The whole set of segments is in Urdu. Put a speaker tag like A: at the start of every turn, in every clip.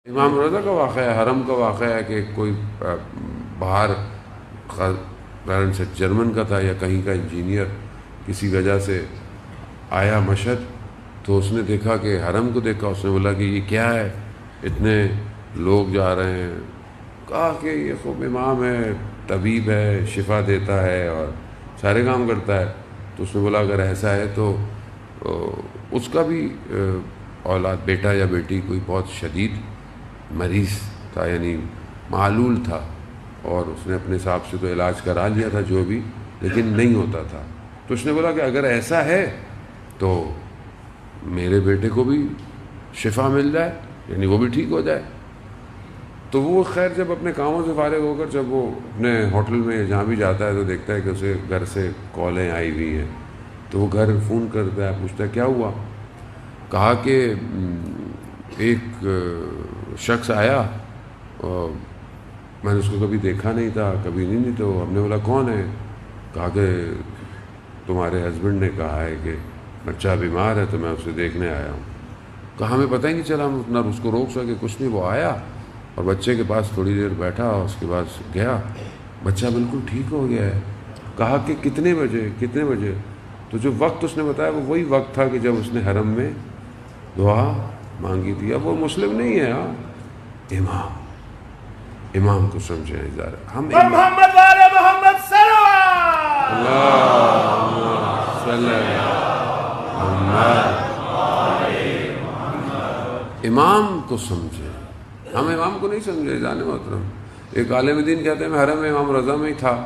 A: امام رضا کا واقعہ ہے، حرم کا واقعہ ہے کہ کوئی باہر غالباً سے جرمن کا تھا یا کہیں کا انجینئر کسی وجہ سے آیا مشہد، تو اس نے دیکھا کہ حرم کو دیکھا، اس نے بولا کہ یہ کیا ہے، اتنے لوگ جا رہے ہیں. کہا کہ یہ خوب امام ہے، طبیب ہے، شفا دیتا ہے اور سارے کام کرتا ہے. تو اس نے بولا اگر ایسا ہے تو اس کا بھی اولاد بیٹا یا بیٹی کوئی بہت شدید مریض تھا، یعنی معلول تھا، اور اس نے اپنے حساب سے تو علاج کرا لیا تھا جو بھی، لیکن نہیں ہوتا تھا. تو اس نے بولا کہ اگر ایسا ہے تو میرے بیٹے کو بھی شفا مل جائے، یعنی وہ بھی ٹھیک ہو جائے. تو وہ خیر جب اپنے کاموں سے فارغ ہو کر جب وہ اپنے ہوٹل میں جہاں بھی جاتا ہے تو دیکھتا ہے کہ اسے گھر سے کالیں آئی ہوئی ہیں. تو وہ گھر فون کرتا ہے، پوچھتا ہے کیا ہوا. کہا کہ ایک شخص آیا اور میں نے اس کو کبھی دیکھا نہیں تھا، کبھی نہیں. تو ہم نے بولا کون ہے. کہا کہ تمہارے ہسبینڈ نے کہا ہے کہ بچہ بیمار ہے تو میں اسے دیکھنے آیا ہوں. کہا ہمیں پتہ ہی نہیں چلا، ہم نہ اس کو روک سکے کچھ نہیں. وہ آیا اور بچے کے پاس تھوڑی دیر بیٹھا اور اس کے بعد گیا. بچہ بالکل ٹھیک ہو گیا ہے. کہا کہ کتنے بجے. تو جو وقت اس نے بتایا وہ وہی وقت تھا کہ جب اس نے حرم میں دعا مانگی تھی. اب وہ مسلم نہیں ہے، ہاں امام کو سمجھے ادارہ. ہم
B: محمد والے محمد صلی
A: امام کو سمجھے، ہم امام کو نہیں سمجھے. جانے محترم، ایک عالم دین کہتے ہیں میں حرم امام رضا میں ہی تھا.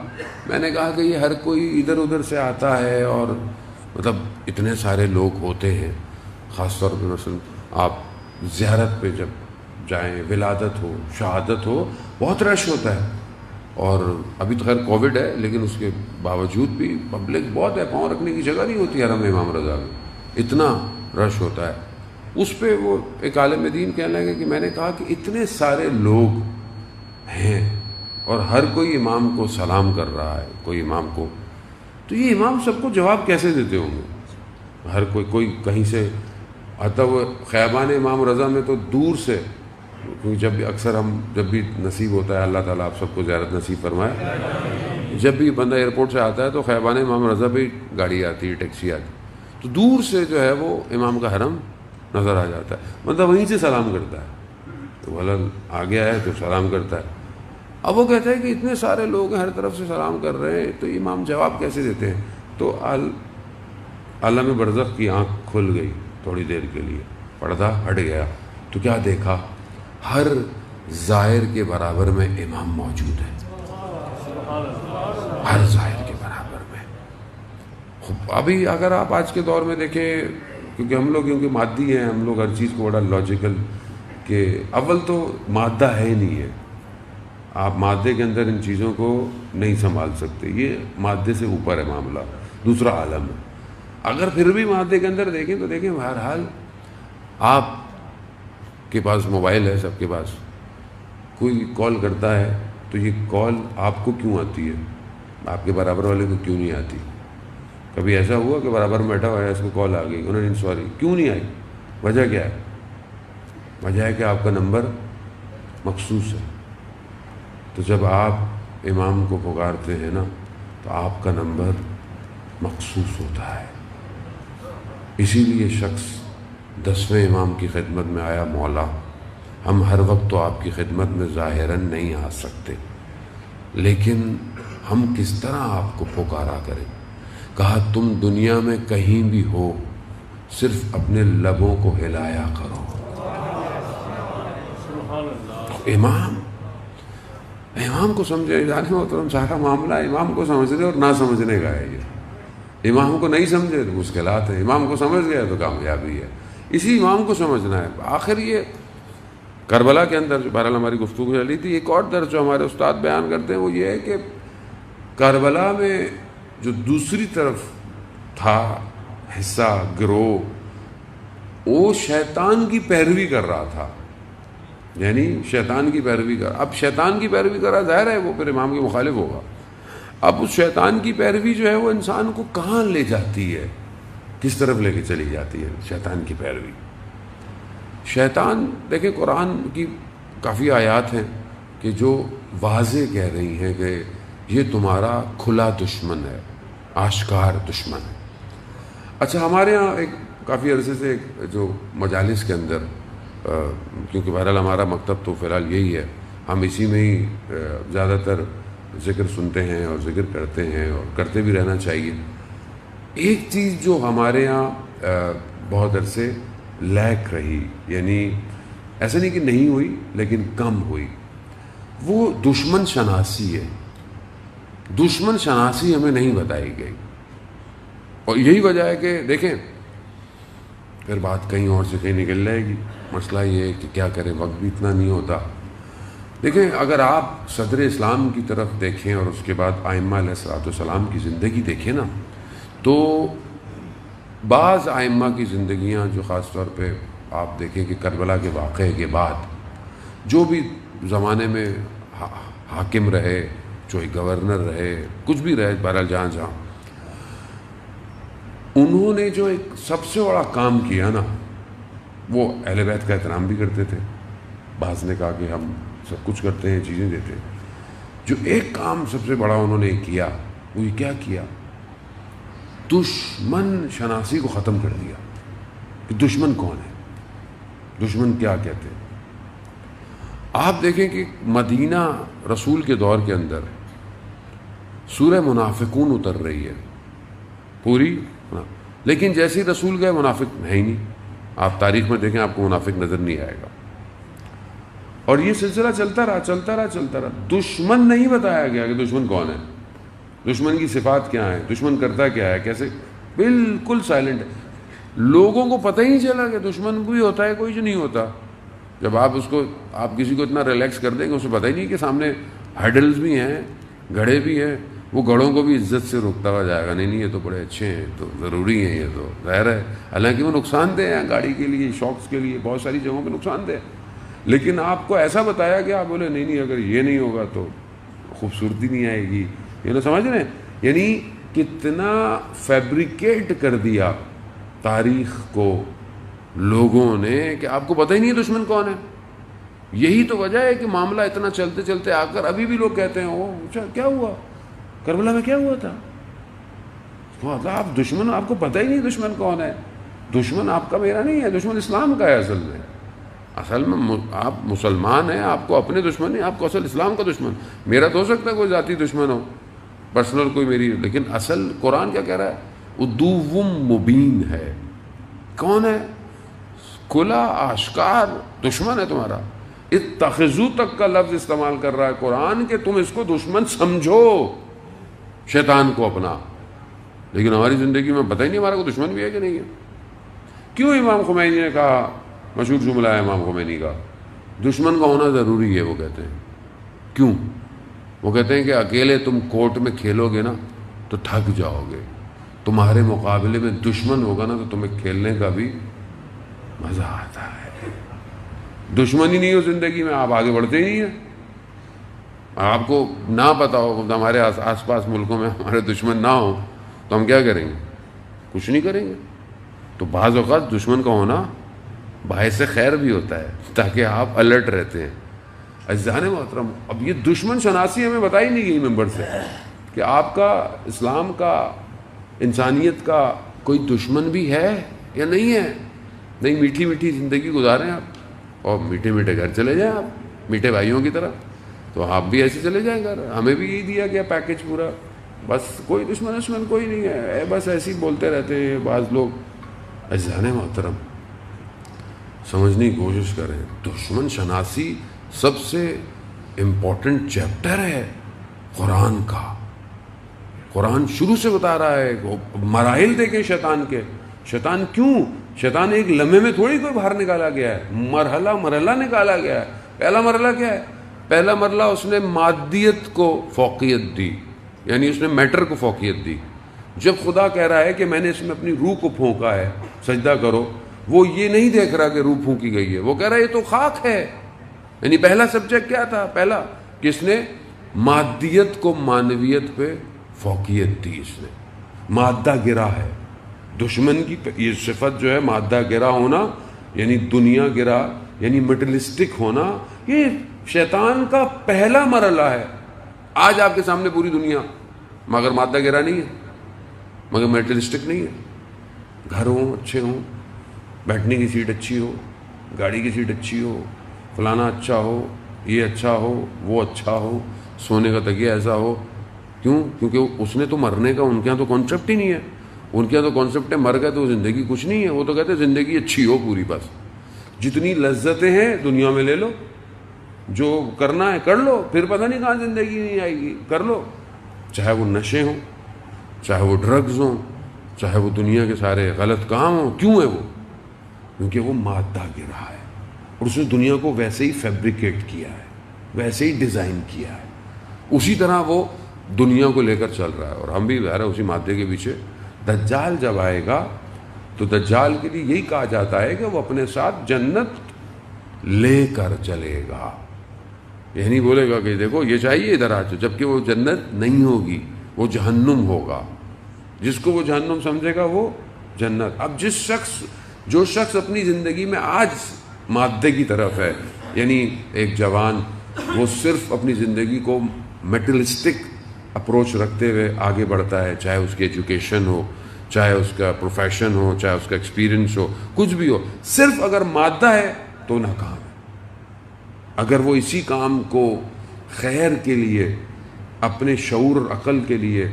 A: میں نے کہا کہ یہ ہر کوئی ادھر ادھر سے آتا ہے اور مطلب اتنے سارے لوگ ہوتے ہیں، خاص طور پہ مثلا آپ زیارت پہ جب جائیں، ولادت ہو، شہادت ہو، بہت رش ہوتا ہے. اور ابھی تو خیر کووڈ ہے لیکن اس کے باوجود بھی پبلک بہت ہے، پاؤں رکھنے کی جگہ نہیں ہوتی حرم امام رضا میں، اتنا رش ہوتا ہے. اس پہ وہ ایک عالم دین کہنے لگے کہ میں نے کہا کہ اتنے سارے لوگ ہیں اور ہر کوئی امام کو سلام کر رہا ہے، کوئی امام کو، تو یہ امام سب کو جواب کیسے دیتے ہوں گے. ہر کوئی کہیں سے آتا. وہ خیابان امام رضا میں تو دور سے، کیونکہ جب بھی اکثر جب بھی نصیب ہوتا ہے، اللہ تعالیٰ آپ سب کو زیارت نصیب فرمائے، جب بھی بندہ ایئرپورٹ سے آتا ہے تو خیابان امام رضا پہ گاڑی آتی ہے، ٹیکسی آتی، تو دور سے جو ہے وہ امام کا حرم نظر آ جاتا ہے. بندہ وہیں سے سلام کرتا ہے، تو بھلا آ گیا ہے تو سلام کرتا ہے. اب وہ کہتا ہے کہ اتنے سارے لوگ ہیں، ہر طرف سے سلام کر رہے ہیں، تو امام جواب کیسے دیتے ہیں. تو عالم برزخ کی آنکھ کھل گئی تھوڑی دیر کے لیے، پردہ ہٹ گیا. تو کیا دیکھا، ہر زائر کے برابر میں امام موجود ہے، ہر زائر کے برابر میں. ابھی اگر آپ آج کے دور میں دیکھیں، کیونکہ ہم لوگ کیونکہ مادی ہیں، ہم لوگ ہر چیز کو بڑا لاجیکل، کہ اول تو مادہ ہے ہی نہیں ہے، آپ مادے کے اندر ان چیزوں کو نہیں سنبھال سکتے، یہ مادے سے اوپر ہے معاملہ، دوسرا عالم ہے. اگر پھر بھی مادے کے اندر دیکھیں تو دیکھیں بہرحال آپ کے پاس موبائل ہے، سب کے پاس، کوئی کال کرتا ہے تو یہ کال آپ کو کیوں آتی ہے، آپ کے برابر والے کو کیوں نہیں آتی. کبھی ایسا ہوا کہ برابر میں بیٹھا ہوا ہے، اس کو کال آ گئی، انہوں نے سوری کیوں نہیں آئی، وجہ کیا ہے. وجہ ہے کہ آپ کا نمبر مخصوص ہے. تو جب آپ امام کو پکارتے ہیں نا تو آپ کا نمبر مخصوص ہوتا ہے. اسی لیے شخص 10ویں امام کی خدمت میں آیا، مولا ہم ہر وقت تو آپ کی خدمت میں ظاہراً نہیں آ سکتے، لیکن ہم کس طرح آپ کو پکارا کریں. کہا تم دنیا میں کہیں بھی ہو، صرف اپنے لبوں کو ہلایا کرو. امام کو سمجھے. جانے محترم، سارا معاملہ امام کو سمجھنے اور نہ سمجھنے کا ہے. یہ امام کو نہیں سمجھے تو مشکلات ہیں، امام کو سمجھ گیا تو کامیابی ہے. اسی امام کو سمجھنا ہے. آخر یہ کربلا کے اندر جو بہرحال ہماری گفتگو چلی تھی، ایک اور درس جو ہمارے استاد بیان کرتے ہیں وہ یہ ہے کہ کربلا میں جو دوسری طرف تھا حصہ، گروہ، وہ شیطان کی پیروی کر رہا تھا، یعنی شیطان کی پیروی کر. اب شیطان کی پیروی کر رہا، ظاہر ہے وہ پھر امام کے مخالف ہوگا. اب اس شیطان کی پیروی جو ہے وہ انسان کو کہاں لے جاتی ہے، کس طرف لے کے چلی جاتی ہے شیطان کی پیروی. شیطان دیکھیں قرآن کی کافی آیات ہیں کہ جو واضح کہہ رہی ہیں کہ یہ تمہارا کھلا دشمن ہے، آشکار دشمن ہے۔ اچھا ہمارے ہاں ایک کافی عرصے سے جو مجالس کے اندر کیونکہ بہرحال ہمارا مکتب تو فی الحال یہی ہے، ہم اسی میں ہی زیادہ تر ذکر سنتے ہیں اور ذکر کرتے ہیں اور کرتے بھی رہنا چاہیے۔ ایک چیز جو ہمارے ہاں بہت عرصے لیک رہی، یعنی ایسا نہیں کہ نہیں ہوئی لیکن کم ہوئی، وہ دشمن شناسی ہے۔ دشمن شناسی ہمیں نہیں بتائی گئی، اور یہی وجہ ہے کہ دیکھیں پھر بات کہیں اور سے کہیں نکل جائے گی۔ مسئلہ یہ ہے کہ کیا کریں، وقت بھی اتنا نہیں ہوتا۔ دیکھیں اگر آپ صدر اسلام کی طرف دیکھیں اور اس کے بعد ائمہ علیہ الصلوۃ والسلام کی زندگی دیکھیں نا، تو بعض ائمہ کی زندگیاں جو خاص طور پہ آپ دیکھیں کہ کربلا کے واقعے کے بعد جو بھی زمانے میں حاکم رہے، چاہے گورنر رہے، کچھ بھی رہے، بہرحال جہاں انہوں نے جو ایک سب سے بڑا کام کیا نا، وہ اہل بیت کا احترام بھی کرتے تھے۔ بعض نے کہا کہ ہم سب کچھ کرتے ہیں، چیزیں دیتے ہیں۔ جو ایک کام سب سے بڑا انہوں نے کیا، وہ یہ کیا کیا؟ دشمن شناسی کو ختم کر دیا کہ دشمن کون ہے، دشمن کیا کہتے ہیں۔ آپ دیکھیں کہ مدینہ رسول کے دور کے اندر سورہ منافقون اتر رہی ہے پوری، لیکن جیسے ہی رسول گئے منافق ہے ہی نہیں۔ آپ تاریخ میں دیکھیں آپ کو منافق نظر نہیں آئے گا، اور یہ سلسلہ چلتا رہا۔ دشمن نہیں بتایا گیا کہ دشمن کون ہے، دشمن کی صفات کیا ہیں، دشمن کرتا کیا ہے، کیسے، بالکل سائلنٹ ہے۔ لوگوں کو پتہ ہی نہیں چلا کہ دشمن بھی ہوتا ہے، کوئی جو نہیں ہوتا۔ جب آپ کسی کو اتنا ریلیکس کر دیں گے، اسے پتہ ہی نہیں کہ سامنے ہیڈلز بھی ہیں، گھڑے بھی ہیں، وہ گھڑوں کو بھی عزت سے روکتا ہوا جائے گا، نہیں یہ تو بڑے اچھے ہیں، تو ضروری ہیں، یہ تو ظاہر ہے۔ حالانکہ وہ نقصان دہ ہیں گاڑی کے لیے، شاکس کے لیے، بہت ساری جگہوں پہ نقصان دہ، لیکن آپ کو ایسا بتایا کہ آپ بولے نہیں اگر یہ نہیں ہوگا تو خوبصورتی نہیں آئے گی، یہ نہ سمجھ رہے ہیں؟ یعنی کتنا فیبریکیٹ کر دیا تاریخ کو لوگوں نے کہ آپ کو پتہ ہی نہیں ہے دشمن کون ہے۔ یہی تو وجہ ہے کہ معاملہ اتنا چلتے چلتے آ کر ابھی بھی لوگ کہتے ہیں وہ کیا ہوا کربلا میں، کیا ہوا تھا؟ آپ دشمن، آپ کو پتہ ہی نہیں دشمن کون ہے۔ دشمن آپ کا میرا نہیں ہے، دشمن اسلام کا ہے۔ اصل میں آپ مسلمان ہیں، آپ کو اپنے دشمن نہیں، آپ کو اصل اسلام کا دشمن۔ میرا تو ہو سکتا ہے کوئی ذاتی دشمن ہو، پرسنل کوئی میری، لیکن اصل قرآن کیا کہہ رہا ہے؟ عدو مبین ہے۔ کون ہے؟ کھلا آشکار دشمن ہے تمہارا۔ اتخذو تک کا لفظ استعمال کر رہا ہے قرآن کہ تم اس کو دشمن سمجھو، شیطان کو اپنا۔ لیکن ہماری زندگی میں پتہ ہی نہیں ہمارا کو دشمن بھی ہے کہ نہیں ہے۔ کیوں امام خمینی نے کہا، مشہور جملہ ہے امام خمینی کا، دشمن کا ہونا ضروری ہے۔ وہ کہتے ہیں کیوں؟ وہ کہتے ہیں کہ اکیلے تم کورٹ میں کھیلو گے نا تو تھک جاؤ گے، تمہارے مقابلے میں دشمن ہوگا نا تو تمہیں کھیلنے کا بھی مزہ آتا ہے۔ دشمن ہی نہیں ہو زندگی میں، آپ آگے بڑھتے ہی نہیں ہیں۔ آپ کو نہ پتا ہو ہمارے آس پاس ملکوں میں ہمارے دشمن نہ ہوں تو ہم کیا کریں گے؟ کچھ نہیں کریں گے۔ تو بعض اوقات دشمن کا ہونا باعث خیر بھی ہوتا ہے تاکہ آپ الرٹ رہتے ہیں۔ عزیزان محترم، اب یہ دشمن شناسی ہمیں بتائی نہیں گئی ممبر سے کہ آپ کا، اسلام کا، انسانیت کا کوئی دشمن بھی ہے یا نہیں ہے۔ نہیں، میٹھی میٹھی زندگی گزاریں آپ، اور میٹھے میٹھے گھر چلے جائیں آپ میٹھے بھائیوں کی طرح، تو آپ بھی ایسے چلے جائیں گھر۔ ہمیں بھی یہی دیا گیا پیکج پورا، بس کوئی دشمن کوئی نہیں ہے، بس ایسے ہی بولتے رہتے ہیں بعض لوگ۔ عزیزان محترم، سمجھنے کی کوشش کریں، دشمن شناسی سب سے امپورٹنٹ چیپٹر ہے قرآن کا۔ قرآن شروع سے بتا رہا ہے، مراحل دیکھیں شیطان کے، شیطان کیوں، شیطان ایک لمحے میں تھوڑی کوئی باہر نکالا گیا ہے، مرحلہ نکالا گیا ہے۔ پہلا مرحلہ کیا ہے؟ پہلا مرحلہ اس نے مادیت کو فوقیت دی، یعنی اس نے میٹر کو فوقیت دی۔ جب خدا کہہ رہا ہے کہ میں نے اس میں اپنی روح کو پھونکا ہے، سجدہ کرو، وہ یہ نہیں دیکھ رہا کہ روح پھونکی گئی ہے، وہ کہہ رہا ہے یہ تو خاک ہے۔ یعنی پہلا سبجیکٹ کیا تھا؟ پہلا کہ اس نے مادیت کو معنویت پہ فوقیت دی، اس نے مادہ گرا ہے۔ دشمن کی یہ صفت جو ہے مادہ گرا ہونا، یعنی دنیا گرا، یعنی مٹیریلسٹک ہونا، یہ شیطان کا پہلا مرحلہ ہے. آج آپ کے سامنے پوری دنیا مگر مادہ گرا نہیں ہے، مگر میٹرلسٹک نہیں ہے. گھر ہوں اچھے ہوں، بیٹھنے کی سیٹ اچھی ہو، گاڑی کی سیٹ اچھی ہو، فلانا اچھا ہو، یہ اچھا ہو، وہ اچھا ہو، سونے کا تکیہ ایسا ہو. کیوں؟ کیونکہ اس نے تو مرنے کا ان کے یہاں تو کانسیپٹ ہی نہیں ہے. ان کے یہاں تو کانسیپٹ ہے مر گئے تو زندگی کچھ نہیں ہے. وہ تو کہتے ہیں زندگی اچھی ہو پوری، بس جتنی لذتیں ہیں دنیا میں لے لو، جو کرنا ہے کر لو، پھر پتہ نہیں کہاں زندگی نہیں آئے گی، کر لو. چاہے وہ نشے ہوں، چاہے وہ ڈرگز ہوں، چاہے وہ دنیا کے سارے غلط کام ہوں. کیوں ہے وہ؟ کیونکہ وہ مادہ گرا ہے اور اس نے دنیا کو ویسے ہی فیبریکیٹ کیا ہے، ویسے ہی ڈیزائن کیا ہے. اسی طرح وہ دنیا کو لے کر چل رہا ہے اور ہم بھی ظاہر ہے اسی مادے کے پیچھے. دجال جب آئے گا تو دجال کے لیے یہی کہا جاتا ہے کہ وہ اپنے ساتھ جنت لے کر چلے گا. یہ نہیں بولے گا کہ دیکھو یہ چاہیے ادھر آ جاؤ، جبکہ وہ جنت نہیں ہوگی، وہ جہنم ہوگا. جس کو وہ جہنم سمجھے گا وہ جنت. اب جو شخص اپنی زندگی میں آج مادے کی طرف ہے، یعنی ایک جوان وہ صرف اپنی زندگی کو میٹریلسٹک اپروچ رکھتے ہوئے آگے بڑھتا ہے، چاہے اس کی ایجوکیشن ہو، چاہے اس کا پروفیشن ہو، چاہے اس کا ایکسپیرینس ہو، کچھ بھی ہو، صرف اگر مادہ ہے تو ناکام ہے. اگر وہ اسی کام کو خیر کے لیے، اپنے شعور اور عقل کے لیے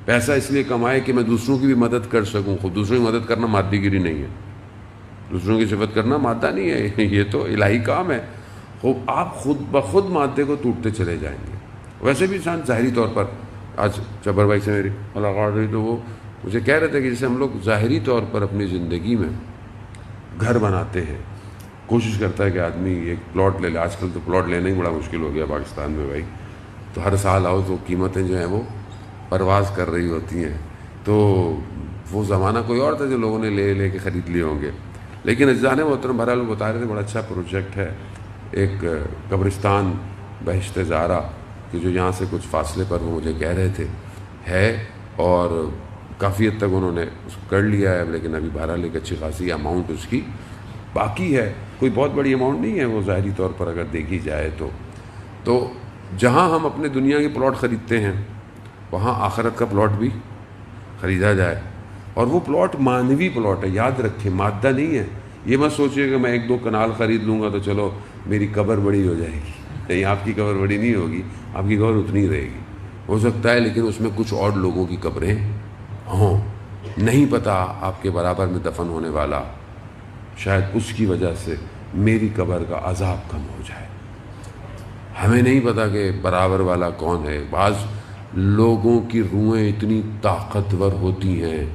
A: پیسہ اس لیے کمائے کہ میں دوسروں کی بھی مدد کر سکوں. خود دوسروں کی مدد کرنا مادی گیری نہیں ہے، دوسروں کی صفت کرنا مادہ نہیں ہے، یہ تو الہی کام ہے. آپ خود بخود مادے کو ٹوٹتے چلے جائیں گے. ویسے بھی انسان ظاہری طور پر، آج جبر بھائی سے میری ملاقات ہوئی تو وہ مجھے کہہ رہے تھے کہ جیسے ہم لوگ ظاہری طور پر اپنی زندگی میں گھر بناتے ہیں، کوشش کرتا ہے کہ آدمی ایک پلاٹ لے لے. آج کل تو پلاٹ لینا ہی بڑا مشکل ہو گیا پاکستان میں بھائی. تو ہر سال آؤ تو قیمتیں جو ہیں وہ پرواز کر رہی ہوتی ہیں. تو وہ زمانہ کوئی اور تھا جو لوگوں نے لے کے خرید لیے ہوں گے. لیکن اجزاء محترم بہرحال وہ بتا رہے تھے بڑا اچھا پروجیکٹ ہے ایک قبرستان بہشت زہرا کہ جو یہاں سے کچھ فاصلے پر وہ مجھے کہہ رہے تھے ہے، اور کافی حد تک انہوں نے اس کو کر لیا ہے. لیکن ابھی بہرحال ایک اچھی خاصی اماؤنٹ اس کی باقی ہے. کوئی بہت بڑی اماؤنٹ نہیں ہے وہ ظاہری طور پر اگر دیکھی جائے تو جہاں ہم اپنے دنیا کے پلاٹ خریدتے ہیں وہاں آخرت کا پلاٹ بھی خریدا جائے. اور وہ پلاٹ مانوی پلاٹ ہے، یاد رکھیں، مادہ نہیں ہے. یہ مت سوچیے کہ میں 1-2 کنال خرید لوں گا تو چلو میری قبر بڑی ہو جائے گی. نہیں، آپ کی قبر بڑی نہیں ہوگی، آپ کی قبر اتنی رہے گی. ہو سکتا ہے لیکن اس میں کچھ اور لوگوں کی قبریں ہوں. نہیں پتہ آپ کے برابر میں دفن ہونے والا شاید اس کی وجہ سے میری قبر کا عذاب کم ہو جائے. ہمیں نہیں پتہ کہ برابر والا کون ہے. بعض لوگوں کی روحیں اتنی طاقتور ہوتی ہیں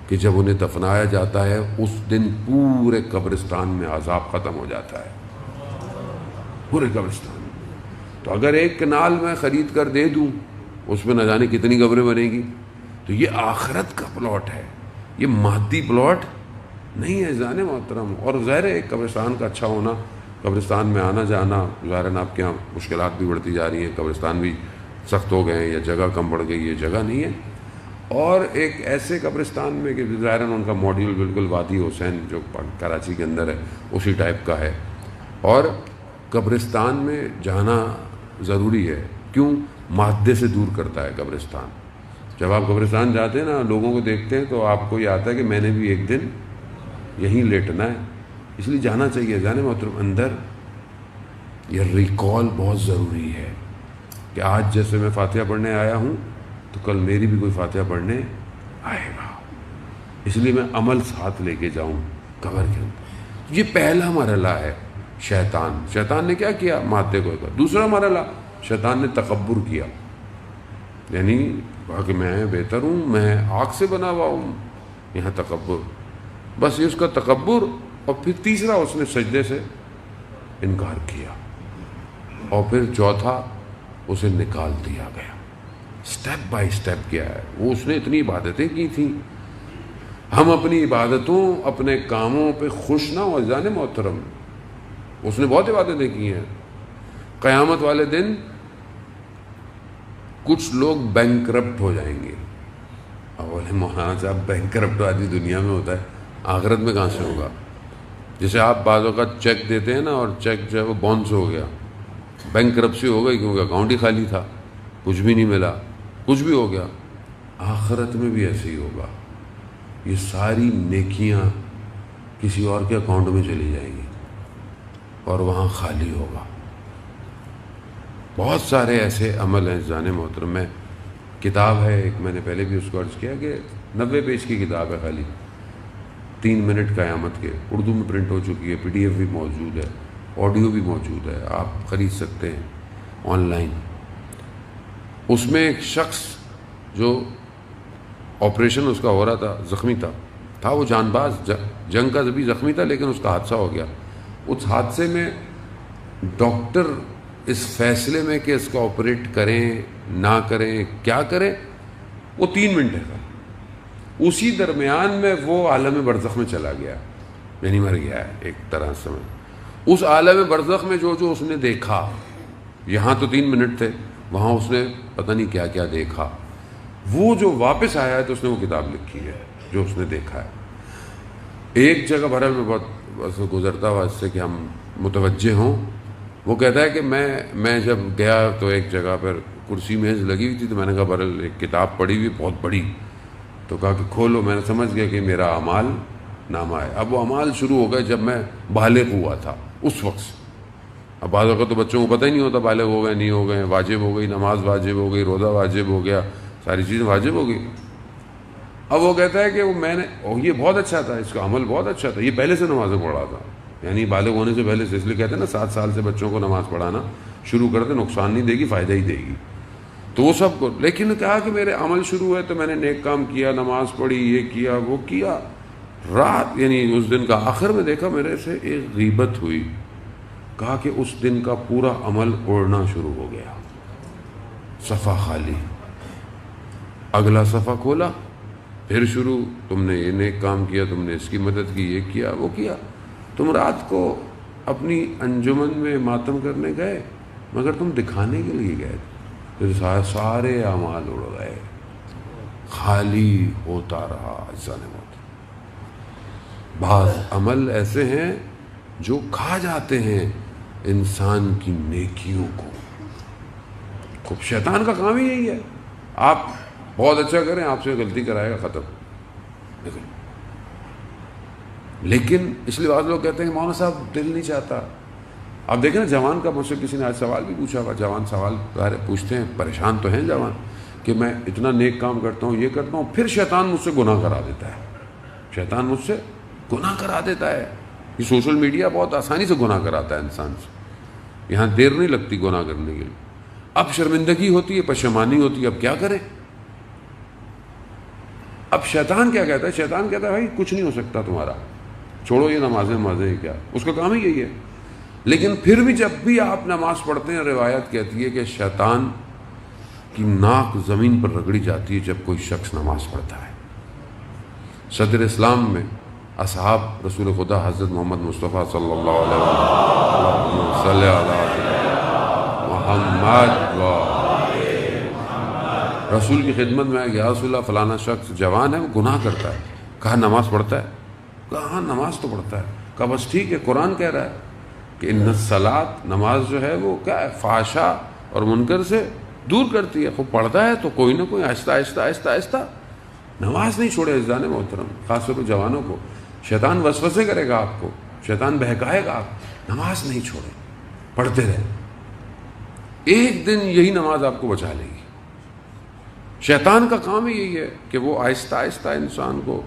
A: کہ جب انہیں دفنایا جاتا ہے اس دن پورے قبرستان میں عذاب ختم ہو جاتا ہے، پورے قبرستان میں. تو اگر 1 کنال میں خرید کر دے دوں اس میں نہ جانے کتنی قبریں بنے گی. تو یہ آخرت کا پلاٹ ہے، یہ مادی پلاٹ نہیں ہے جانے محترم. اور ظاہر ہے ایک قبرستان کا اچھا ہونا، قبرستان میں آنا جانا، ظاہر ہے آپ کے یہاں مشکلات بھی بڑھتی جا رہی ہیں، قبرستان بھی سخت ہو گئے ہیں یا جگہ کم پڑ گئی، یہ جگہ نہیں ہے. اور ایک ایسے قبرستان میں کہ ظاہر ہے ان کا ماڈیول بالکل وادی حسین جو کراچی کے اندر ہے اسی ٹائپ کا ہے. اور قبرستان میں جانا ضروری ہے. کیوں؟ مادے سے دور کرتا ہے قبرستان. جب آپ قبرستان جاتے ہیں نا، لوگوں کو دیکھتے ہیں تو آپ کو یہ آتا ہے کہ میں نے بھی ایک دن یہیں لیٹنا ہے. اس لیے جانا چاہیے. جانے محترم اندر یہ ریکال بہت ضروری ہے کہ آج جیسے میں فاتحہ پڑھنے آیا ہوں تو کل میری بھی کوئی فاتحہ پڑھنے آئے گا. اس لیے میں عمل ساتھ لے کے جاؤں قبر کے اندر. یہ پہلا مرحلہ ہے. شیطان نے کیا کیا؟ مادے کو. دوسرا مرحلہ شیطان نے تکبر کیا، یعنی کہا کہ میں بہتر ہوں، میں آگ سے بنا ہوا ہوں. یہاں تکبر، بس یہ اس کا تکبر. اور پھر تیسرا اس نے سجدے سے انکار کیا. اور پھر چوتھا اسے نکال دیا گیا. سٹیپ بائی سٹیپ کیا ہے وہ. اس نے اتنی عبادتیں کی تھیں. ہم اپنی عبادتوں، اپنے کاموں پہ خوش نہ ہو جانے محترم. اس نے بہت عبادتیں کی ہیں. قیامت والے دن کچھ لوگ بینکرپٹ ہو جائیں گے. اب بولے مولانا صاحب بینکرپٹ آدمی دنیا میں ہوتا ہے، آخرت میں کہاں سے ہوگا؟ جیسے آپ بعض اوقات چیک دیتے ہیں نا اور چیک جو ہے وہ باؤنس ہو گیا، بینک کرپسی ہو گئی کیونکہ اکاؤنٹ ہی خالی تھا، کچھ بھی نہیں ملا، کچھ بھی ہو گیا. آخرت میں بھی ایسے ہی ہوگا. یہ ساری نیکیاں کسی اور کے اکاؤنٹ میں چلی جائیں گی اور وہاں خالی ہوگا. بہت سارے ایسے عمل ہیں جان محترم. میں کتاب ہے ایک، میں نے پہلے بھی اس کو عرض کیا کہ 90 پیج کی کتاب ہے، خالی 3 منٹ قیامت کے، اردو میں پرنٹ ہو چکی ہے، PDF بھی موجود ہے، آڈیو بھی موجود ہے، آپ خرید سکتے ہیں آن لائن. اس میں ایک شخص جو آپریشن اس کا ہو رہا تھا، زخمی تھا وہ جان باز، جنگ کا بھی زخمی تھا، لیکن اس کا حادثہ ہو گیا. اس حادثے میں ڈاکٹر اس فیصلے میں کہ اس کو آپریٹ کریں نہ کریں کیا کریں، وہ 3 منٹ ہے. اسی درمیان میں وہ عالم برزخ میں چلا گیا، یعنی مر گیا ہے ایک طرح سے. اس عالم برزخ میں جو اس نے دیکھا، یہاں تو 3 منٹ تھے، وہاں اس نے پتہ نہیں کیا کیا دیکھا. وہ جو واپس آیا ہے تو اس نے وہ کتاب لکھی ہے جو اس نے دیکھا ہے. ایک جگہ بہرحال میں بہت گزرتا ہوا اس سے کہ ہم متوجہ ہوں. وہ کہتا ہے کہ میں جب گیا تو ایک جگہ پر کرسی میز لگی ہوئی تھی، تو میں نے کہا بہرحال ایک کتاب پڑھی ہوئی بہت بڑی، تو کہا کہ کھولو. میں نے سمجھ گیا کہ میرا اعمال نامہ ہے. اب وہ اعمال شروع ہو گئے جب میں بالغ ہوا تھا اس وقت. اب بعض وقت تو بچوں کو پتہ ہی نہیں ہوتا بالغ ہو گئے نہیں ہو گئے، واجب ہو گئی نماز، واجب ہو گئی روزہ، واجب ہو گیا، ساری چیزیں واجب ہو گئی. اب وہ کہتا ہے کہ میں نے یہ بہت اچھا تھا، اس کا عمل بہت اچھا تھا، یہ پہلے سے نمازیں پڑھ رہا تھا، یعنی بالغ ہونے سے پہلے سے. اس لیے کہتے ہیں نا 7 سال سے بچوں کو نماز پڑھانا شروع کرتے، نقصان نہیں دے گی، فائدہ ہی دے گی. تو وہ سب کو، لیکن کہا کہ میرے عمل شروع ہوئے تو میں نے نیک کام کیا، نماز پڑھی، یہ کیا وہ کیا. رات یعنی اس دن کا آخر میں دیکھا میرے سے ایک غیبت ہوئی. کہا کہ اس دن کا پورا عمل اڑنا شروع ہو گیا، صفحہ خالی. اگلا صفحہ کھولا، پھر شروع، تم نے یہ نیک کام کیا، تم نے اس کی مدد کی، یہ کیا وہ کیا. تم رات کو اپنی انجمن میں ماتم کرنے گئے مگر تم دکھانے کے لیے گئے، پھر سارے اعمال اڑ گئے، خالی ہوتا رہا. انسان موت. بعض عمل ایسے ہیں جو کھا جاتے ہیں انسان کی نیکیوں کو. خوب شیطان کا کام ہی یہی ہے، آپ بہت اچھا کریں، آپ سے غلطی کرائے گا، ختم. لیکن اس لیے بعض لوگ کہتے ہیں کہ مولانا صاحب دل نہیں چاہتا. آپ دیکھیں نا، جوان کا مجھ سے کسی نے آج سوال بھی پوچھا ہوا، جوان سوال پوچھتے ہیں، پریشان تو ہیں جوان کہ میں اتنا نیک کام کرتا ہوں، یہ کرتا ہوں، پھر شیطان مجھ سے گناہ کرا دیتا ہے. شیطان مجھ سے گناہ کرا دیتا ہے. یہ سوشل میڈیا بہت آسانی سے گناہ کراتا ہے انسان سے، یہاں دیر نہیں لگتی گناہ کرنے کے لیے. اب شرمندگی ہوتی ہے، پشیمانی ہوتی ہے، اب کیا کریں. اب شیطان کیا کہتا ہے؟ شیطان کہتا ہے بھائی کچھ نہیں ہو سکتا تمہارا، چھوڑو یہ نمازیں کیا، اس کا کام ہی یہی ہے. لیکن پھر بھی جب بھی آپ نماز پڑھتے ہیں، روایت کہتی ہے کہ شیطان کی ناک زمین پر رگڑی جاتی ہے جب کوئی شخص نماز پڑھتا ہے. صدر اسلام میں اصحاب رسول خدا حضرت محمد مصطفیٰ صلی اللہ علیہ وسلم محمد رسول کی خدمت میں یا رسول اللہ فلانا شخص جوان ہے، وہ گناہ کرتا ہے. کہا نماز پڑھتا ہے؟ کہا ہاں نماز تو پڑھتا ہے. کہا بس ٹھیک ہے، قرآن کہہ رہا ہے کہ ان الصلاۃ، نماز جو ہے وہ کیا ہے، فحشا اور منکر سے دور کرتی ہے. خوب پڑھتا ہے تو کوئی نہ کوئی آہستہ آہستہ آہستہ آہستہ نماز نہیں چھوڑے. عزیزان محترم، خاص طور پر جوانوں کو، شیطان وسوسے کرے گا آپ کو، شیطان بہکائے گا آپ، نماز نہیں چھوڑے، پڑھتے رہے. ایک دن یہی نماز آپ کو بچا لے گی. شیطان کا کام ہی یہی ہے کہ وہ آہستہ آہستہ انسان کو،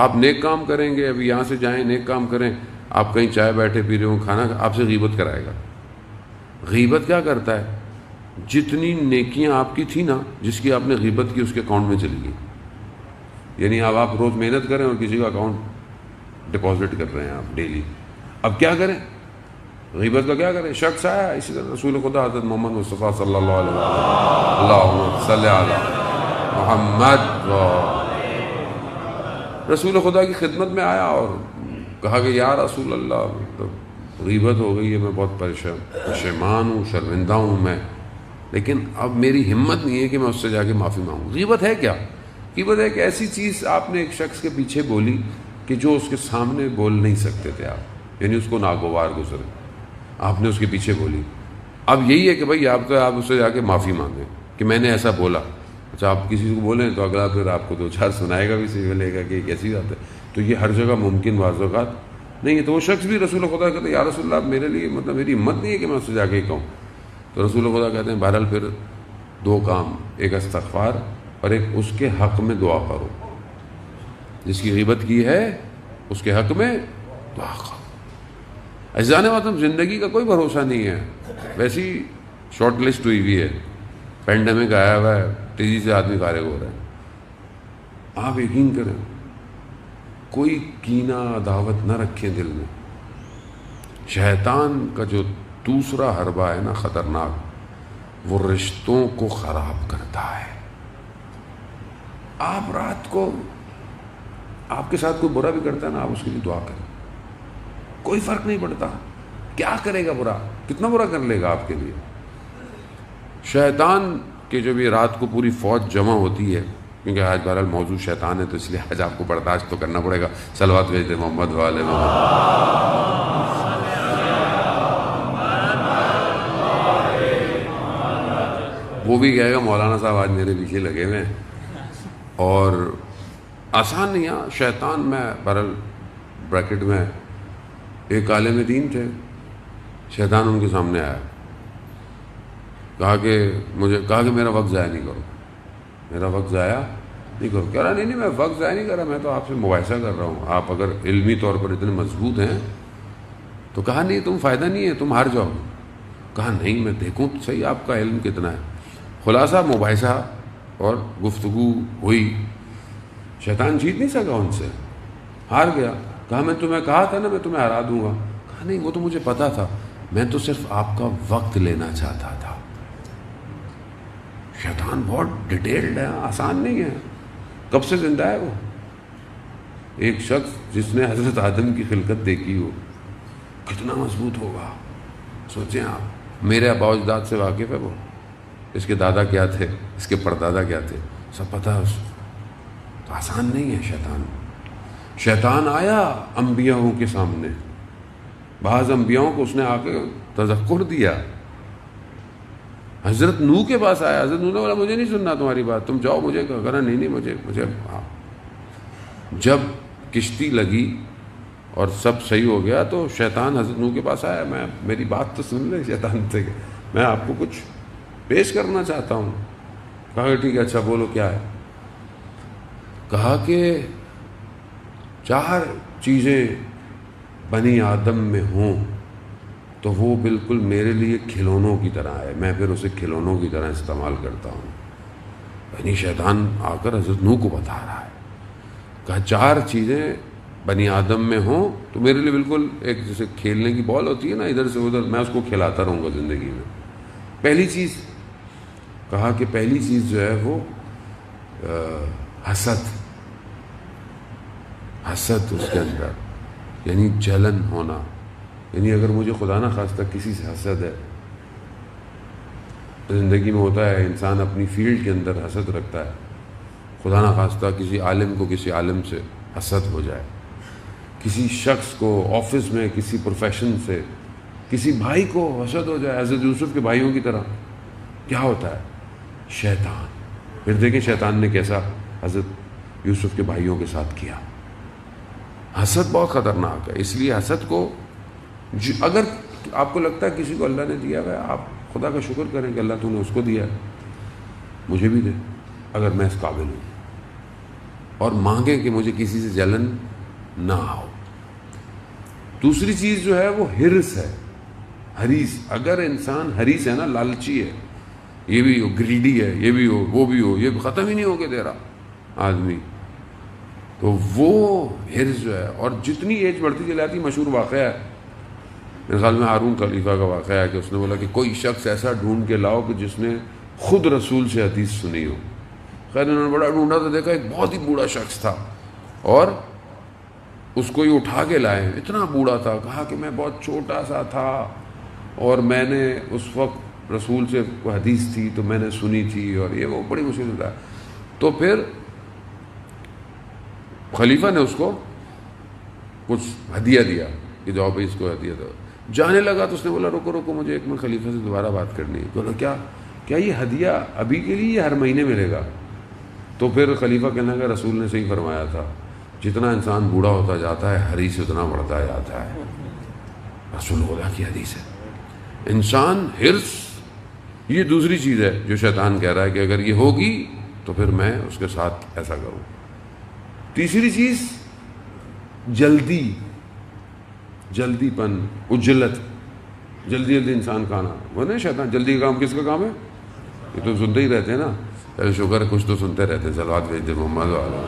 A: آپ نیک کام کریں گے، ابھی یہاں سے جائیں نیک کام کریں، آپ کہیں چائے بیٹھے پی رہے ہوں، کھانا، آپ سے غیبت کرائے گا. غیبت کیا کرتا ہے؟ جتنی نیکیاں آپ کی تھیں نا، جس کی آپ نے غیبت کی، اس کے اکاؤنٹ میں چلی گئی. یعنی اب آپ روز محنت کریں اور کسی کا اکاؤنٹ ڈپازٹ کر رہے ہیں آپ ڈیلی. اب کیا کریں؟ غیبت کا کیا کریں؟ شخص آیا اسی طرح رسول خدا حضرت محمد مصطفیٰ صلی اللہ علیہ وسلم، اللہم صلی علی محمد، رسول خدا کی خدمت میں آیا اور کہا کہ یا رسول اللہ غیبت ہو گئی ہے، میں بہت پشیمان ہوں، شرمندہ ہوں میں، لیکن اب میری ہمت نہیں ہے کہ میں اس سے جا کے معافی مانگوں. غیبت ہے کیا؟ غیبت ہے ایک ایسی چیز آپ نے ایک شخص کے پیچھے بولی کہ جو اس کے سامنے بول نہیں سکتے تھے آپ. یعنی اس کو ناگوار گزرے. آپ نے اس کے پیچھے بولی. اب یہی ہے کہ بھائی آپ اس سے جا کے معافی مانگیں کہ میں نے ایسا بولا. اچھا آپ کسی کو بولیں تو اگلا پھر آپ کو دو چار سنائے گا بھی, صحیح لے گا کہ یہ کیسی بات ہے. تو یہ ہر جگہ ممکن بعض اوقات نہیں ہے. تو وہ شخص بھی رسول خدا کہتے ہیں یا رسول اللہ میرے لیے مطلب میری ہمت نہیں ہے کہ میں اس سے جا کے ہی کہوں. تو رسول خدا کہتے ہیں بہرحال پھر دو کام, ایک استغفار اور ایک اس کے حق میں دعا کرو. جس کی غیبت کی ہے اس کے حق میں دعا کرو. عزیزان محترم, زندگی کا کوئی بھروسہ نہیں ہے. ویسی شارٹ لسٹ ہوئی ہوئی ہے, پینڈیمک آیا ہوا ہے, تیزی سے آدمی فارغ ہو رہے ہیں. آپ یقین کریں کوئی کینہ عداوت نہ رکھیں دل میں. شیطان کا جو دوسرا حربہ ہے نا خطرناک, وہ رشتوں کو خراب کرتا ہے. آپ رات کو آپ کے ساتھ کوئی برا بھی کرتا ہے نا, آپ اس کے لیے دعا کریں. کوئی فرق نہیں پڑتا کیا کرے گا برا, کتنا برا کر لے گا آپ کے لیے. شیطان کے جو بھی رات کو پوری فوج جمع ہوتی ہے, کیونکہ آج بہرحال موضوع شیطان ہے تو اس لیے آج آپ کو برداشت تو کرنا پڑے گا. صلوات بھیج دیں محمد والے محمد. وہ بھی کہے گا مولانا صاحب آج میرے پیچھے لگے ہوئے ہیں. اور آسان نہیں ہے شیطان. میں بہرحال بریکٹ میں ایک عالم دین تھے, شیطان ان کے سامنے آیا, کہا کہ میرا وقت ضائع نہیں کرو, میرا وقت ضائع نہیں کرو. کہہ رہا نہیں میں وقت ضائع نہیں کر رہا, میں تو آپ سے مباحثہ کر رہا ہوں. آپ اگر علمی طور پر اتنے مضبوط ہیں تو کہا نہیں تم فائدہ نہیں ہے, تم ہار جاؤ. کہا نہیں میں دیکھوں تو صحیح آپ کا علم کتنا ہے. خلاصہ مباحثہ اور گفتگو ہوئی. شیطان جیت نہیں سکا ان سے, ہار گیا. کہا میں تمہیں کہا تھا نا میں تمہیں ہرا دوں گا. کہا نہیں وہ تو مجھے پتا تھا, میں تو صرف آپ کا وقت لینا چاہتا تھا. شیطان بہت ڈیٹیلڈ ہے, آسان نہیں ہے. کب سے زندہ ہے وہ؟ ایک شخص جس نے حضرت آدم کی خلقت دیکھی ہو, کتنا مضبوط ہوگا سوچیں آپ. میرے آباء و اجداد سے واقف ہے وہ, اس کے دادا کیا تھے, اس کے پردادا کیا تھے, سب پتہ ہے اس کو. تو آسان نہیں ہے شیطان. شیطان آیا انبیاءوں کے سامنے, بعض انبیاءوں کو اس نے آ کے تذکر دیا. حضرت نوح کے پاس آیا, حضرت نوح نے بولا مجھے نہیں سننا تمہاری بات, تم جاؤ. مجھے کہا نہیں مجھے جب کشتی لگی اور سب صحیح ہو گیا تو شیطان حضرت نوح کے پاس آیا. میری بات تو سن لے شیطان سے, میں آپ کو کچھ پیش کرنا چاہتا ہوں. کہا کہ ٹھیک ہے, اچھا بولو کیا ہے. کہا کہ 4 چیزیں بنی آدم میں ہوں تو وہ بالکل میرے لیے کھلونوں کی طرح ہے, میں پھر اسے کھلونوں کی طرح استعمال کرتا ہوں. یعنی شیطان آ کر حضرت نوح کو بتا رہا ہے. کہا 4 چیزیں بنی آدم میں ہوں تو میرے لیے بالکل ایک جیسے کھیلنے کی بال ہوتی ہے نا ادھر سے ادھر, میں اس کو کھلاتا رہوں گا زندگی میں. پہلی چیز, کہا کہ پہلی چیز جو ہے وہ حسد اس کے اندر, یعنی جلن ہونا. یعنی اگر مجھے خدا نہ خواستہ کسی سے حسد ہے, زندگی میں ہوتا ہے انسان اپنی فیلڈ کے اندر حسد رکھتا ہے, خدا نہ خواستہ کسی عالم کو کسی عالم سے حسد ہو جائے, کسی شخص کو آفس میں کسی پروفیشن سے کسی بھائی کو حسد ہو جائے, حضرت یوسف کے بھائیوں کی طرح. کیا ہوتا ہے؟ شیطان. پھر دیکھیں شیطان نے کیسا حضرت یوسف کے بھائیوں کے ساتھ کیا. حسد بہت خطرناک ہے. اس لیے حسد کو اگر آپ کو لگتا ہے کسی کو اللہ نے دیا ہے, آپ خدا کا شکر کریں کہ اللہ تو نے اس کو دیا ہے, مجھے بھی دے اگر میں اس قابل ہوں, اور مانگیں کہ مجھے کسی سے جلن نہ ہو. دوسری چیز جو ہے وہ حرص ہے, حریص. اگر انسان حریص ہے نا, لالچی ہے, یہ بھی ہو, گریڈی ہے, یہ بھی ہو, وہ بھی ہو, یہ ختم ہی نہیں ہو کے دے رہا آدمی, تو وہ حرص جو ہے. اور جتنی ایج بڑھتی چلی جاتی, مشہور واقعہ ہے میرے خیال میں ہارون خلیفہ کا واقعہ ہے کہ اس نے بولا کہ کوئی شخص ایسا ڈھونڈ کے لاؤ کہ جس نے خود رسول سے حدیث سنی ہو. خیر انہوں نے بڑا ڈھونڈا تو دیکھا ایک بہت ہی بوڑھا شخص تھا, اور اس کو یہ اٹھا کے لائے. اتنا بوڑھا تھا, کہا کہ میں بہت چھوٹا سا تھا اور میں نے اس وقت رسول سے کوئی حدیث تھی تو میں نے سنی تھی, اور یہ وہ بڑی مشکل تھا. تو پھر خلیفہ نے اس کو کچھ ہدیہ دیا, کہ جاؤ بھائی اس کو ہدیہ دو. جانے لگا تو اس نے بولا رکو رکو مجھے ایک منٹ خلیفہ سے دوبارہ بات کرنی ہے. بولا کیا یہ ہدیہ ابھی کے لیے یا ہر مہینے ملے گا؟ تو پھر خلیفہ کہنے لگا رسول نے صحیح فرمایا تھا، جتنا انسان بوڑھا ہوتا جاتا ہے حریص اتنا بڑھتا جاتا ہے. رسول اللہ کی حدیث ہے. انسان حرص یہ دوسری چیز ہے جو شیطان کہہ رہا ہے کہ اگر یہ ہوگی تو پھر میں اس کے ساتھ ایسا کروں. تیسری چیز جلدی پن، عجلت، جلدی انسان کھانا. وہ نہیں شیطان جلدی کا کام کس کا کام ہے؟ یہ تو سنتے ہی رہتے ہیں نا. شکر کچھ تو سنتے رہتے ہیں. صلوات بھیج دے محمد والا.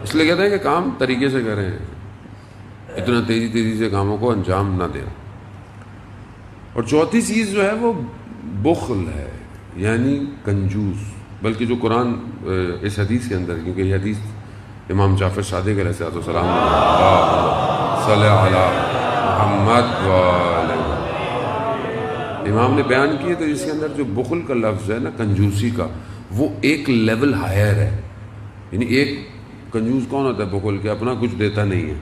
A: اس لیے کہتے ہیں کہ کام طریقے سے کریں، اتنا تیزی سے کاموں کو انجام نہ دیں. اور چوتھی چیز جو ہے وہ بخل ہے، یعنی کنجوس. بلکہ جو قرآن اس حدیث کے اندر، کیونکہ یہ حدیث امام جعفر صادق علیہ السلام صلی علی محمد امام نے بیان کیے، تو اس کے اندر جو بخل کا لفظ ہے نا، کنجوسی کا، وہ ایک لیول ہائر ہے. یعنی ایک کنجوس کون ہوتا ہے؟ بخل کے اپنا کچھ دیتا نہیں ہے،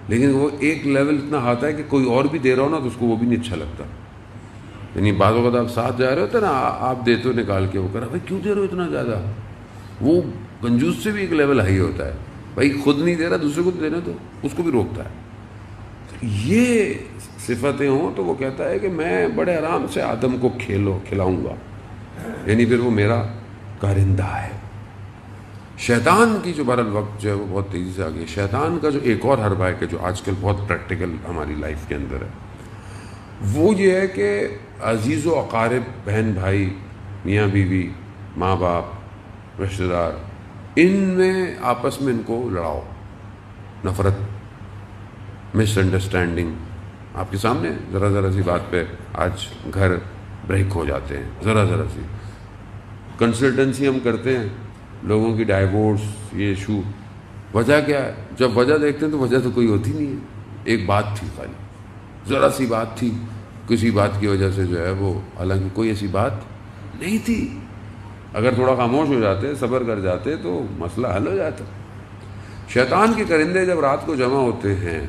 A: لیکن وہ ایک لیول اتنا آتا ہے کہ کوئی اور بھی دے رہا ہو نا تو اس کو وہ بھی نہیں اچھا لگتا. یعنی بعض وقت آپ ساتھ جا رہے ہوتے نا، آپ دیتے ہو نکال کے، وہ کہہ رہا بھائی کیوں دے رہے ہو اتنا زیادہ. وہ کنجوس سے بھی ایک لیول ہائی ہوتا ہے. بھائی خود نہیں دے رہا دوسرے کو دینا تو اس کو بھی روکتا ہے. یہ صفتیں ہوں تو وہ کہتا ہے کہ میں بڑے آرام سے آدم کو کھلاؤں گا، یعنی پھر وہ میرا کارندہ ہے. شیطان کی جو بہرحال وقت جو ہے وہ بہت تیزی سے آگئی. شیطان کا جو ایک اور حربہ ہے کہ جو آج کل بہت پریکٹیکل ہماری لائف کے اندر ہے، وہ یہ ہے کہ عزیز و اقارب، بہن بھائی، میاں بیوی، ماں باپ، رشتہ دار، ان میں آپس میں ان کو لڑاؤ، نفرت، مس انڈرسٹینڈنگ. آپ کے سامنے ذرا سی بات پہ آج گھر بریک ہو جاتے ہیں. ذرا سی کنسلٹنسی ہم کرتے ہیں لوگوں کی، ڈائیورس، یہ ایشو، وجہ کیا ہے؟ جب وجہ دیکھتے ہیں تو وجہ تو کوئی ہوتی نہیں ہے. ایک بات تھی، خالی ذرا سی بات تھی، کسی بات کی وجہ سے جو ہے وہ، حالانکہ کوئی ایسی بات نہیں تھی. اگر تھوڑا خاموش ہو جاتے، صبر کر جاتے تو مسئلہ حل ہو جاتا. شیطان کے کرندے جب رات کو جمع ہوتے ہیں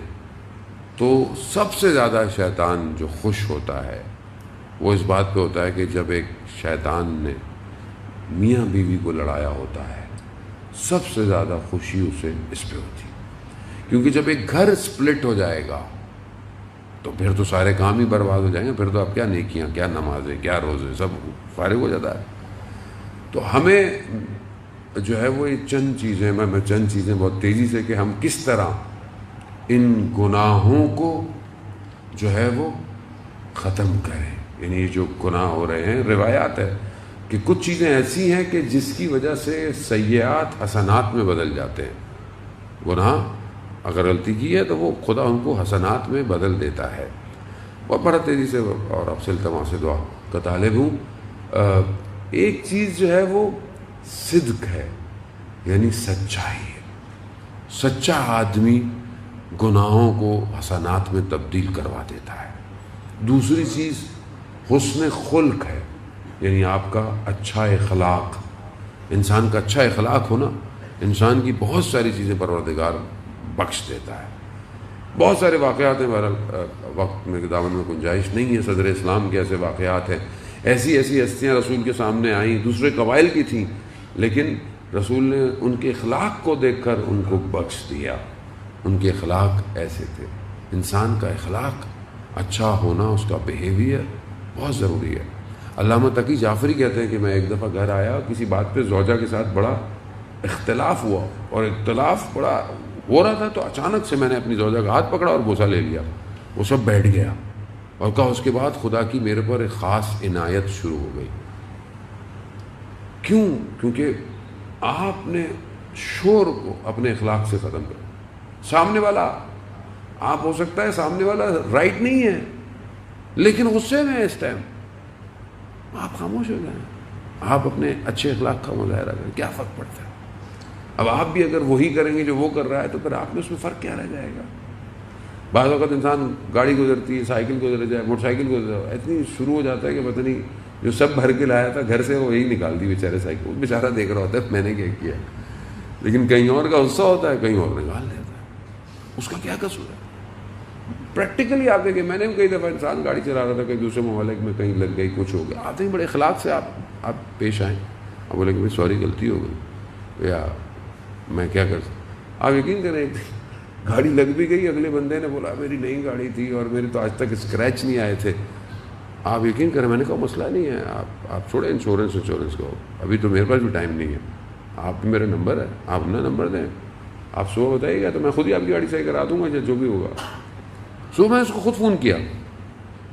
A: تو سب سے زیادہ شیطان جو خوش ہوتا ہے وہ اس بات پہ ہوتا ہے کہ جب ایک شیطان نے میاں بیوی کو لڑایا ہوتا ہے، سب سے زیادہ خوشی اسے اس پہ ہوتی. کیونکہ جب ایک گھر سپلٹ ہو جائے گا تو پھر تو سارے کام ہی برباد ہو جائیں گے. پھر تو اب کیا نیکیاں، کیا نمازیں، کیا روزے، سب فارغ ہو جاتا ہے. تو ہمیں جو ہے وہ یہ چند چیزیں، میں چند چیزیں بہت تیزی سے، کہ ہم کس طرح ان گناہوں کو جو ہے وہ ختم کریں. یعنی یہ جو گناہ ہو رہے ہیں، روایات ہے کہ کچھ چیزیں ایسی ہیں کہ جس کی وجہ سے سیئات حسنات میں بدل جاتے ہیں. گناہ اگر غلطی کی ہے تو وہ خدا ان کو حسنات میں بدل دیتا ہے. اور بڑا تیزی سے، اور اب سے التماس سے دعا کا طالب ہوں. ایک چیز جو ہے وہ صدق ہے، یعنی سچائی ہے. سچا آدمی گناہوں کو حسنات میں تبدیل کروا دیتا ہے. دوسری چیز حسن خلق ہے، یعنی آپ کا اچھا اخلاق. انسان کا اچھا اخلاق ہونا انسان کی بہت ساری چیزیں پروردگار بخش دیتا ہے. بہت سارے واقعات ہیں، بہرحال وقت میں دامن میں گنجائش نہیں ہے. صدر اسلام کے ایسے واقعات ہیں، ایسی ہستیاں رسول کے سامنے آئیں، دوسرے قبائل کی تھیں، لیکن رسول نے ان کے اخلاق کو دیکھ کر ان کو بخش دیا. ان کے اخلاق ایسے تھے. انسان کا اخلاق اچھا ہونا، اس کا بیہیویئر بہت ضروری ہے. علامہ تقی جعفری کہتے ہیں کہ میں ایک دفعہ گھر آیا، کسی بات پہ زوجہ کے ساتھ بڑا اختلاف ہوا، اور اختلاف بڑا ہو رہا تھا تو اچانک سے میں نے اپنی زوجہ کا ہاتھ پکڑا اور بوسہ لے لیا. وہ سب بیٹھ گیا اور کہا اس کے بعد خدا کی میرے پر ایک خاص عنایت شروع ہو گئی. کیوں؟ کیونکہ آپ نے شور کو اپنے اخلاق سے ختم کر. سامنے والا، آپ ہو سکتا ہے سامنے والا رائٹ نہیں ہے لیکن غصے میں اس ٹائم، آپ خاموش ہو جائیں، آپ اپنے اچھے اخلاق کا مظاہرہ کریں، کیا فرق پڑتا ہے؟ اب آپ بھی اگر وہی کریں گے جو وہ کر رہا ہے تو پھر آپ میں اس میں فرق کیا رہ جائے گا؟ بعض اوقات انسان گاڑی گزرتی ہے، سائیکل گزر جائے، موٹر سائیکل گزر جائے، اتنی شروع ہو جاتا ہے کہ پتہ نہیں جو سب بھر کے لایا تھا گھر سے وہ یہی نکال دی بیچارے سائیکل. وہ بیچارہ دیکھ رہا ہوتا ہے میں نے کیا کیا, لیکن کہیں اور کا غصہ ہوتا ہے, کہیں اور نکال دیتا ہے. اس کا کیا قصور ہے؟ پریکٹیکلی آپ دیکھیں, میں نے بھی کئی دفعہ انسان گاڑی چلا رہا تھا, کہیں دوسرے ممالک میں کہیں لگ گئی, کچھ ہو گیا, آتے ہی بڑے اخلاق سے آپ پیش آئیں, آپ بولے کہ بھائی سوری غلطی ہو گئی یا میں کیا کر سکتا. آپ یقین کریں گاڑی لگ بھی گئی, اگلے بندے نے بولا میری نئی گاڑی تھی اور میرے تو آج تک اسکریچ نہیں آئے تھے. آپ یقین کریں میں نے کہا مسئلہ نہیں ہے, آپ چھوڑیں انشورنس کو, ابھی تو میرے پاس بھی ٹائم نہیں ہے, آپ میرا نمبر ہے, آپ اپنا نمبر دیں, آپ صبح بتائیے گا تو میں خود ہی آپ کی گاڑی صحیح کرا دوں گا یا جو بھی ہوگا. صبح میں اس کو خود فون کیا,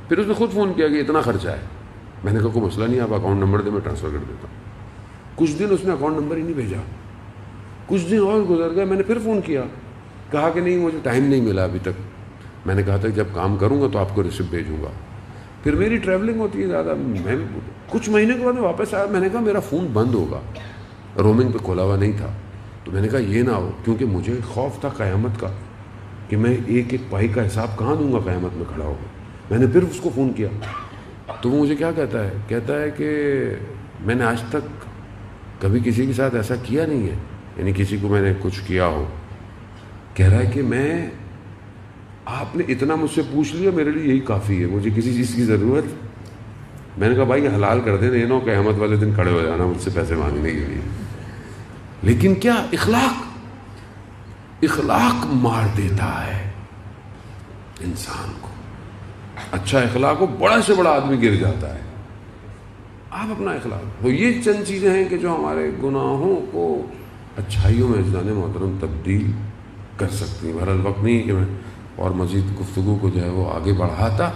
A: پھر اس نے خود فون کیا کہ اتنا خرچہ ہے. میں نے کہا کوئی مسئلہ نہیں, آپ اکاؤنٹ نمبر دیں میں ٹرانسفر کر دیتا ہوں. کچھ دن اس نے اکاؤنٹ نمبر ہی نہیں بھیجا, کچھ دن اور گزر گئے, میں نے پھر فون کیا, کہا کہ نہیں مجھے ٹائم نہیں ملا ابھی تک. میں نے کہا تھا جب کام کروں گا تو آپ کو ریسیپٹ بھیجوں گا. پھر میری ٹریولنگ ہوتی ہے زیادہ, میں کچھ مہینے کے بعد میں واپس آیا, میں نے کہا میرا فون بند ہوگا, رومنگ پہ کھولا ہوا نہیں تھا. تو میں نے کہا یہ نہ ہو, کیونکہ مجھے خوف تھا قیامت کا کہ میں ایک ایک پائی کا حساب کہاں دوں گا قیامت میں کھڑا ہوگا. میں نے پھر اس کو فون کیا تو وہ مجھے کیا کہتا ہے کہ میں نے آج تک کبھی کسی کے ساتھ ایسا کیا نہیں ہے, یعنی کسی کو میں نے کچھ کیا ہو. کہہ رہا ہے کہ آپ نے اتنا مجھ سے پوچھ لیا, میرے لیے یہی کافی ہے, مجھے کسی چیز کی ضرورت. میں نے کہا بھائی حلال کر دینا, یہ نہ قیامت والے دن کھڑے ہو جانا مجھ سے پیسے مانگنے کے لیے. لیکن کیا اخلاق مار دیتا ہے انسان کو. اچھا اخلاق ہو, بڑا سے بڑا آدمی گر جاتا ہے. آپ اپنا اخلاق ہو. یہ چند چیزیں ہیں کہ جو ہمارے گناہوں کو اچھائیوں میں اجزان محترم تبدیل کر سکتی ہیں. بہرحال وقت نہیں کہ میں اور مزید گفتگو کو جو ہے وہ آگے بڑھاتا.